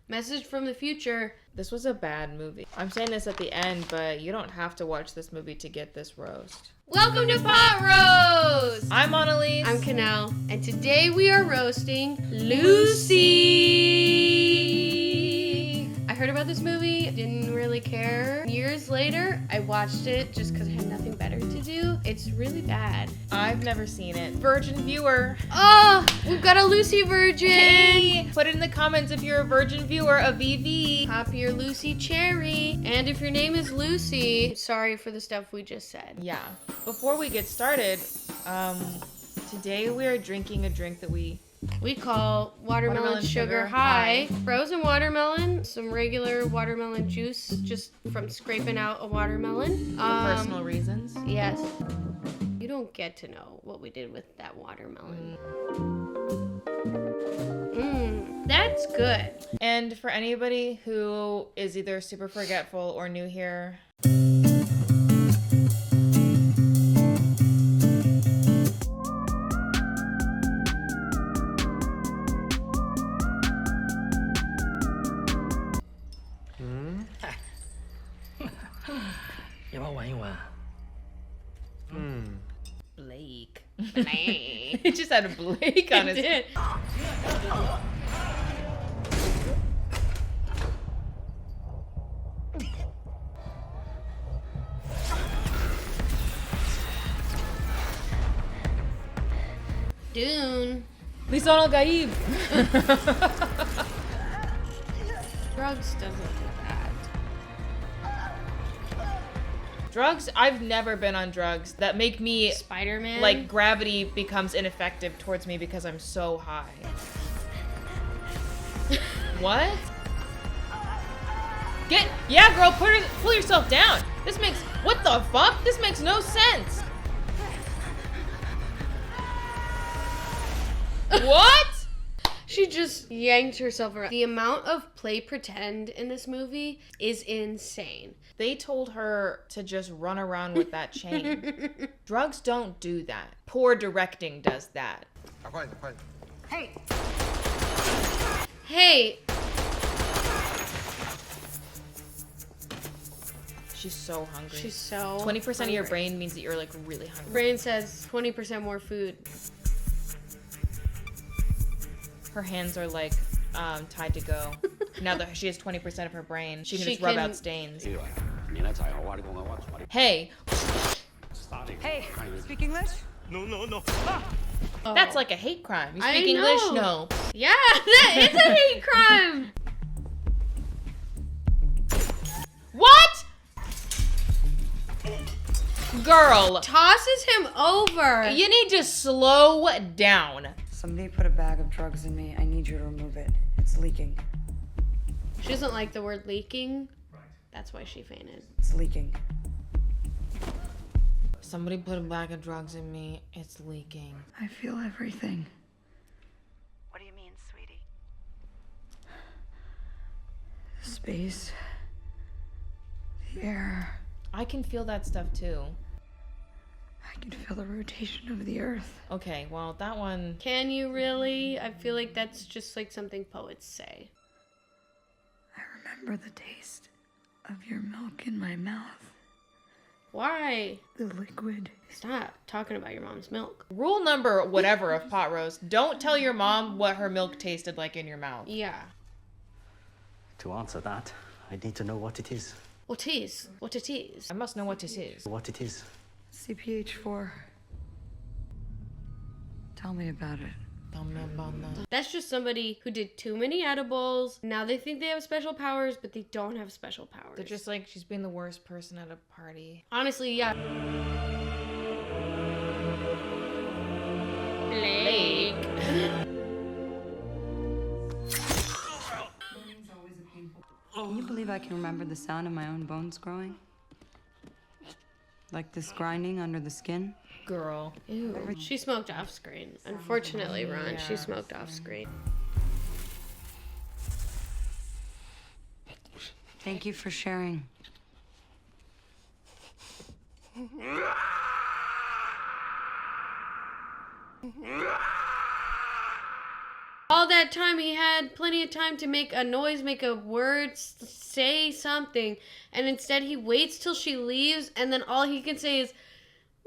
Message from the future. This was a bad movie. I'm saying this at the end, but you don't have to watch this movie to get this roast. Welcome to Pot Roast! I'm Annaliese. I'm Canelle, and today we are roasting Lucy. I heard about this movie, didn't really care. Years later, I watched it just because I had nothing better to do. It's really bad. I've never seen it. Virgin viewer. Oh, we've got a Lucy virgin. Hey, put it in the comments if you're a virgin viewer, a VV. Pop your Lucy cherry. And if your name is Lucy, sorry for the stuff we just said. Yeah. Before we get started, today we are drinking a drink that we call watermelon sugar high. Frozen watermelon, some regular watermelon juice just from scraping out a watermelon. for personal reasons. Yes. You don't get to know what we did with that watermelon. That's good. And for anybody who is either super forgetful or new here, Blake. It just had a Blake on his Did. Dune. Lisan al-Gaib. Drugs doesn't do that. Drugs, I've never been on drugs that make me, Spider-Man. like, gravity becomes ineffective towards me because I'm so high. What? Yeah, girl, pull yourself down. What the fuck? This makes no sense. What? She just yanked herself around. The amount of play pretend in this movie is insane. They told her to just run around with that chain. Drugs don't do that. Poor directing does that. Hey, She's so hungry. she's so 20% of your hungry. brain means that you're like really hungry. Brain says 20% more food. Her hands are like tied to go. Now that she has 20% of her brain, she can She just rub can- out stains. Hey, Hey, speak English? that's like a hate crime. You I speak English? know. No. Yeah, that is a hate crime. What? Girl, Tosses him over. you need to slow down. Somebody put a bag of drugs in me. I need you to remove it. It's leaking. She doesn't like the word leaking. That's why she fainted. It's leaking. Somebody put a bag of drugs in me. It's leaking. I feel everything. What do you mean, sweetie? Space. The air. I can feel that stuff too. I can feel the rotation of the earth. Okay, well, that one... Can you really? I feel like that's just like something poets say. I remember the taste of your milk in my mouth. Why? The liquid. Stop talking about your mom's milk. Rule number whatever of pot roast, don't tell your mom what her milk tasted like in your mouth. Yeah. To answer that, I need to know what it is. What is? What it is? I must know what this is. What it is. CPH4. Tell me about it. Tell me about that. That's just somebody who did too many edibles. Now they think they have special powers, but they don't have special powers. They're just like, she's being the worst person at a party. Honestly, yeah. Blake. Can you believe I can remember the sound of my own bones growing? Like this grinding under the skin? Girl. Ew. She smoked off screen. Unfortunately, Ron, she smoked off screen. Thank you for sharing. All all that time he had plenty of time to make a noise, make a word, say something, and instead he waits till she leaves, and then all he can say is,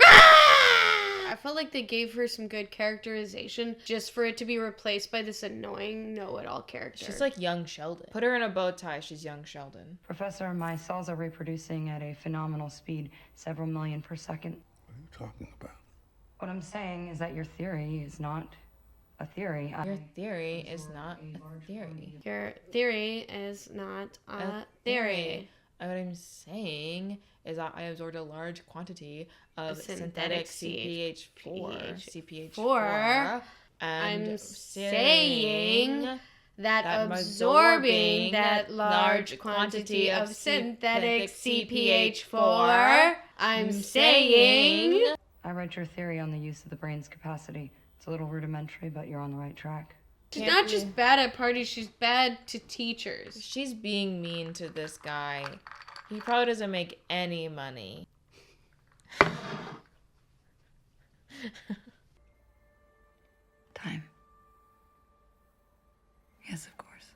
I felt like they gave her some good characterization just for it to be replaced by this annoying know-it-all character. She's like young Sheldon. Put her in a bow tie, she's young Sheldon. Professor, my cells are reproducing at a phenomenal speed, several million per second. What are you talking about? What I'm saying is that your theory is not a theory. Your theory is not a theory. Your theory is not a theory. What I'm saying is that I absorbed a large quantity of synthetic CPH4. I'm saying that absorbing that large quantity of synthetic CPH4, I'm saying... I read your theory on the use of the brain's capacity. It's a little rudimentary, but you're on the right track. She's not just bad at parties, she's bad to teachers. She's being mean to this guy. He probably doesn't make any money. Time. Yes, of course.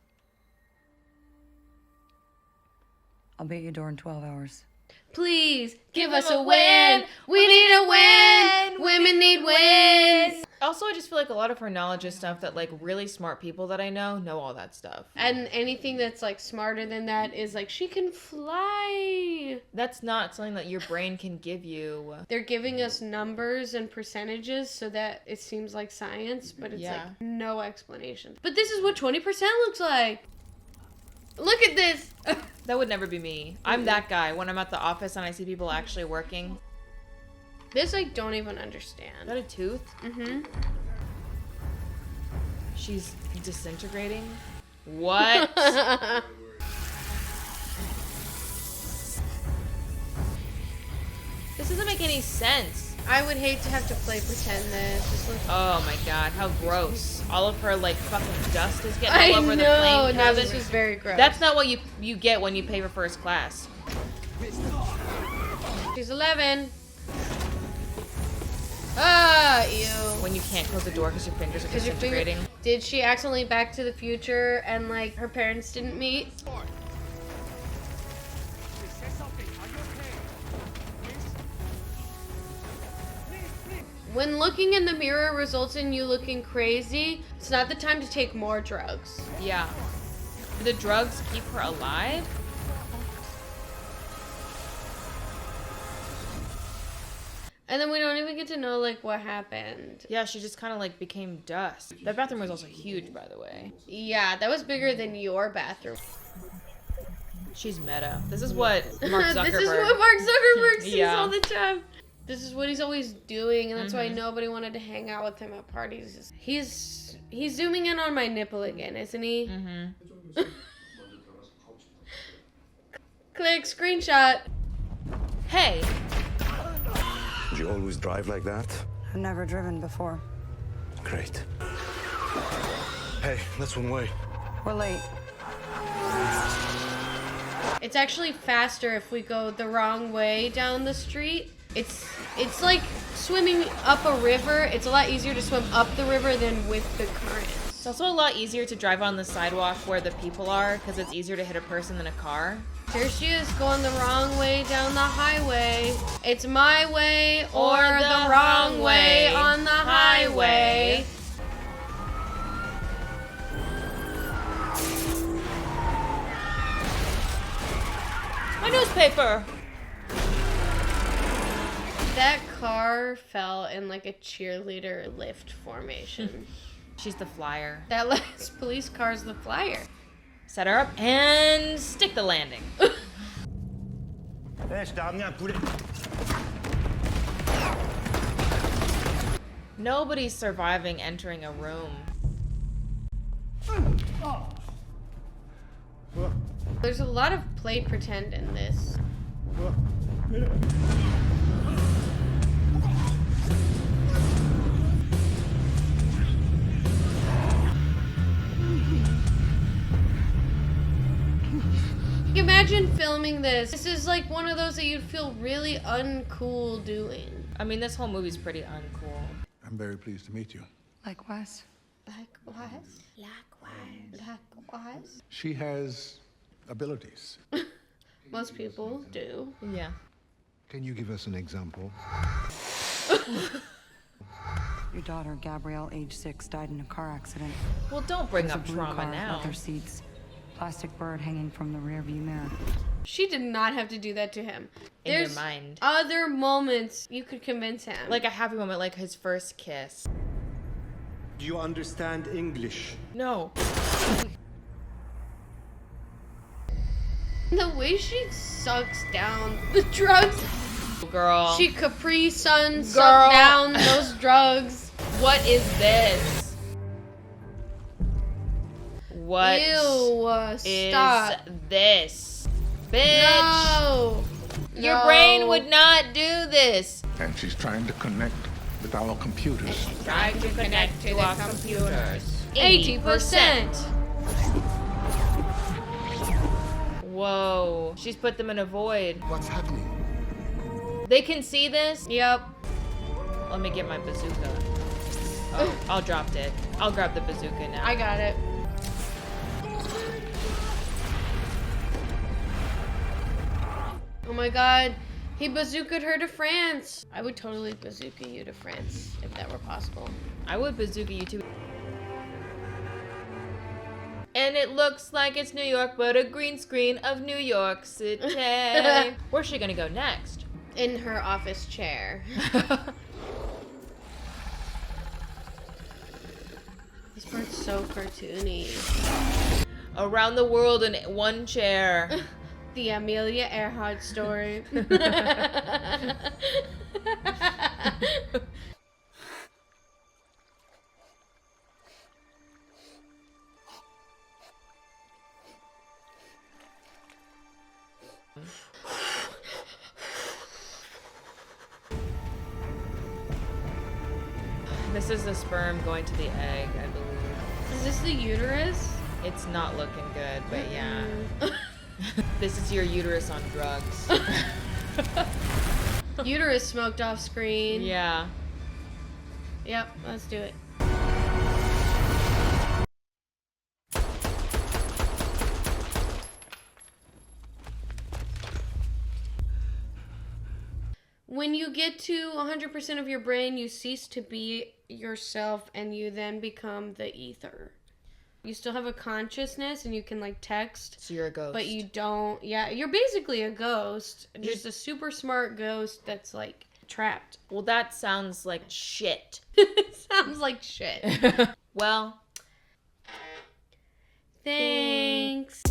I'll be at your door in 12 hours. Please, give us a win! We need a win! Women need wins! Also, I just feel like a lot of her knowledge is stuff that, like, really smart people that I know all that stuff. And anything that's, like, smarter than that is, like, she can fly! That's not something that your brain can give you. They're giving us numbers and percentages so that it seems like science, but it's, like, no explanation. But this is what 20% looks like! Look at this! That would never be me. I'm that guy when I'm at the office and I see people actually working. This I don't even understand. Is that a tooth? Mm-hmm. She's disintegrating? What? This doesn't make any sense. I would hate to have to play pretend this. This looks... Oh my god, how gross. All of her, like, fucking dust is getting all over the plane cabin. No, this was very gross. That's not what you get when you pay for first class. She's 11. Ah, ew. When you can't close the door because your fingers are disintegrating. Did she accidentally Back to the Future and, like, her parents didn't meet? When looking in the mirror results in you looking crazy, it's not the time to take more drugs. Yeah. Do the drugs keep her alive? And then we don't even get to know, like, what happened. Yeah, she just kind of, like, became dust. That bathroom was also huge, by the way. Yeah, that was bigger than your bathroom. She's meta. This is what Mark Zuckerberg... This is what Mark Zuckerberg sees all the time. This is what he's always doing, and that's why nobody wanted to hang out with him at parties. He's zooming in on my nipple again, isn't he? Mm-hmm. Click, screenshot. Hey! Did you always drive like that? I've never driven before. Great. Hey, that's one way. We're late. It's actually faster if we go the wrong way down the street. It's like swimming up a river. It's a lot easier to swim up the river than with the current. It's also a lot easier to drive on the sidewalk where the people are because it's easier to hit a person than a car. Here she is going the wrong way down the highway. It's my way or the wrong way on the highway. My newspaper! That car fell in like a cheerleader lift formation. She's the flyer. That last police car's the flyer. Set her up and stick the landing. Nobody's surviving entering a room. There's a lot of play pretend in this. Imagine filming this. This is like one of those that you'd feel really uncool doing. I mean, this whole movie's pretty uncool. I'm very pleased to meet you. Likewise. Likewise. She has abilities. Most people do. Yeah. Can you give us an example? Your daughter, Gabrielle, age 6, died in a car accident. Well, don't bring There's a up blue trauma car, now. leather seats, plastic bird hanging from the rearview mirror. She did not have to do that to him. In your There's mind. other moments you could convince him. Like a happy moment, like his first kiss. Do you understand English? No. the way she sucks down the drugs. Girl. She Capri Sun sucked down those drugs. What is this? What Ew, stop. is this? Bitch. No. Your No. brain would not do this. And she's trying to connect with our computers. Trying to connect to our computers. 80%. Whoa. She's put them in a void. What's happening? They can see this? Yep. Let me get my bazooka. Oh, I'll drop it. I'll grab the bazooka now. I got it. Oh my god. He bazookaed her to France. I would totally bazooka you to France if that were possible. I would bazooka you too. And it looks like it's New York, but a green screen of New York City. Where's she gonna go next? In her office chair. This part's so cartoony. Around the world in one chair. The Amelia Earhart story. This is the sperm going to the egg, I believe. Is this the uterus? It's not looking good, but yeah. This is your uterus on drugs. Uterus smoked off screen. Yeah. Yep, let's do it. When you get to 100% of your brain, you cease to be yourself and you then become the ether. You still have a consciousness and you can like text. So you're a ghost. But you don't, yeah, you're basically a ghost. Just a super smart ghost that's like trapped. Well, that sounds like shit. It sounds like shit. Well, Thanks.